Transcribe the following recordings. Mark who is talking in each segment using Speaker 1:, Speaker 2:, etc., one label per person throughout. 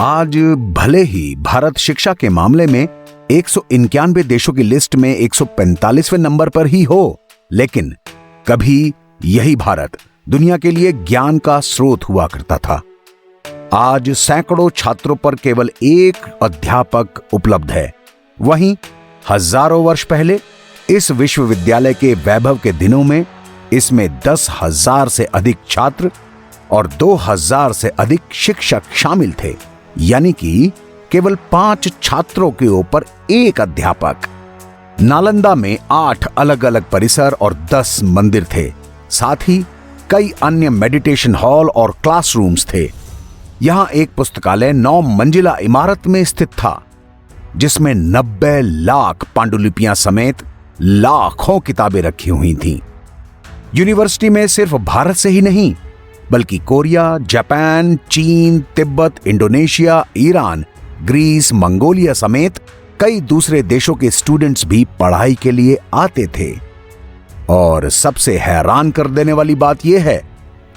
Speaker 1: आज भले ही भारत शिक्षा के मामले में 191 देशों की लिस्ट में 145वें नंबर पर ही हो, लेकिन कभी यही भारत दुनिया के लिए ज्ञान का स्रोत हुआ करता था। आज सैकड़ों छात्रों पर केवल एक अध्यापक उपलब्ध है। वहीं हजारों वर्ष पहले इस विश्वविद्यालय के वैभव के दिनों में इसमें 10,000 से अधिक छात्र और 2,000 से अधिक शिक्षक शामिल थे, यानी कि केवल 5 छात्रों के ऊपर एक अध्यापक। नालंदा में 8 अलग अलग परिसर और 10 मंदिर थे। साथ ही कई अन्य मेडिटेशन हॉल और क्लासरूम्स थे। यहां एक पुस्तकालय 9 मंजिला इमारत में स्थित था, जिसमें 90 लाख पांडुलिपियां समेत लाखों किताबें रखी हुई थीं। यूनिवर्सिटी में सिर्फ भारत से ही नहीं, बल्कि कोरिया, जापान, चीन, तिब्बत, इंडोनेशिया, ईरान, ग्रीस, मंगोलिया समेत कई दूसरे देशों के स्टूडेंट्स भी पढ़ाई के लिए आते थे। और सबसे हैरान कर देने वाली बात यह है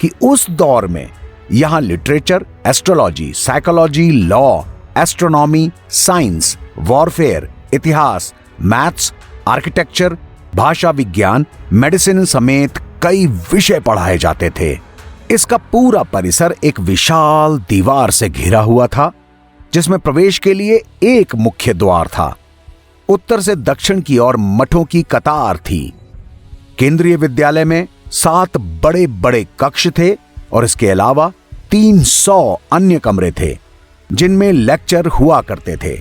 Speaker 1: कि उस दौर में यहां literature, astrology, psychology, law, astronomy, science, warfare, इतिहास, मैथ्स, आर्किटेक्चर, भाषा विज्ञान, मेडिसिन समेत कई विषय पढ़ाए जाते थे। इसका पूरा परिसर एक विशाल दीवार से घिरा हुआ था, जिसमें प्रवेश के लिए एक मुख्य द्वार था। उत्तर से दक्षिण की ओर मठों की कतार थी। केंद्रीय विद्यालय में 7 बड़े बड़े कक्ष थे और इसके अलावा 300 अन्य कमरे थे, जिनमें लेक्चर हुआ करते थे।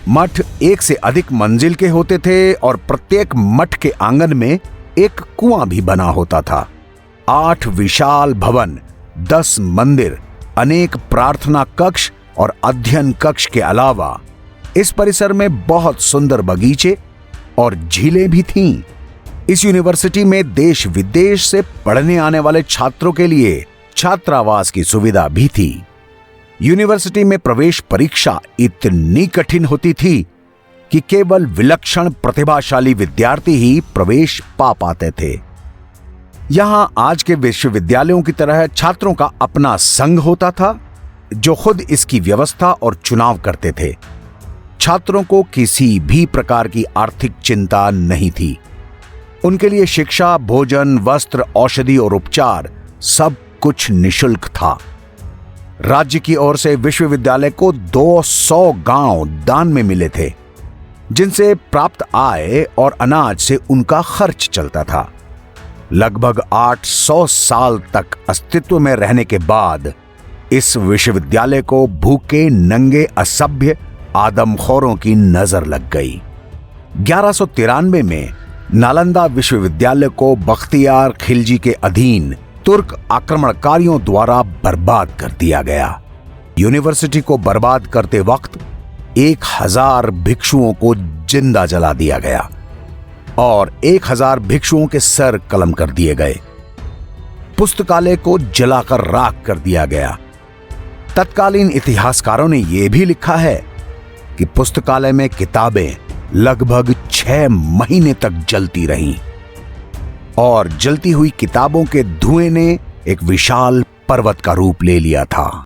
Speaker 1: मठ एक से अधिक मंजिल के होते थे और प्रत्येक मठ के आंगन में एक कुआं भी बना होता था। 8 विशाल भवन, 10 मंदिर, अनेक प्रार्थना कक्ष और अध्ययन कक्ष के अलावा इस परिसर में बहुत सुंदर बगीचे और झीलें भी थीं। इस यूनिवर्सिटी में देश विदेश से पढ़ने आने वाले छात्रों के लिए छात्रावास की सुविधा भी थी। यूनिवर्सिटी में प्रवेश परीक्षा इतनी कठिन होती थी कि केवल विलक्षण प्रतिभाशाली विद्यार्थी ही प्रवेश पा पाते थे। यहां आज के विश्वविद्यालयों की तरह छात्रों का अपना संघ होता था, जो खुद इसकी व्यवस्था और चुनाव करते थे। छात्रों को किसी भी प्रकार की आर्थिक चिंता नहीं थी। उनके लिए शिक्षा, भोजन, वस्त्र, औषधि और उपचार सब कुछ निशुल्क था। राज्य की ओर से विश्वविद्यालय को 200 गांव दान में मिले थे, जिनसे प्राप्त आय और अनाज से उनका खर्च चलता था। लगभग 800 साल तक अस्तित्व में रहने के बाद इस विश्वविद्यालय को भूखे, नंगे, असभ्य आदमखोरों की नजर लग गई। 1193 में नालंदा विश्वविद्यालय को बख्तियार खिलजी के अधीन तुर्क आक्रमणकारियों द्वारा बर्बाद कर दिया गया। यूनिवर्सिटी को बर्बाद करते वक्त 1000 भिक्षुओं को जिंदा जला दिया गया और 1000 भिक्षुओं के सर कलम कर दिए गए। पुस्तकालय को जलाकर राख कर दिया गया। तत्कालीन इतिहासकारों ने यह भी लिखा है कि पुस्तकालय में किताबें लगभग 6 महीने तक जलती रहीं और जलती हुई किताबों के धुएं ने एक विशाल पर्वत का रूप ले लिया था।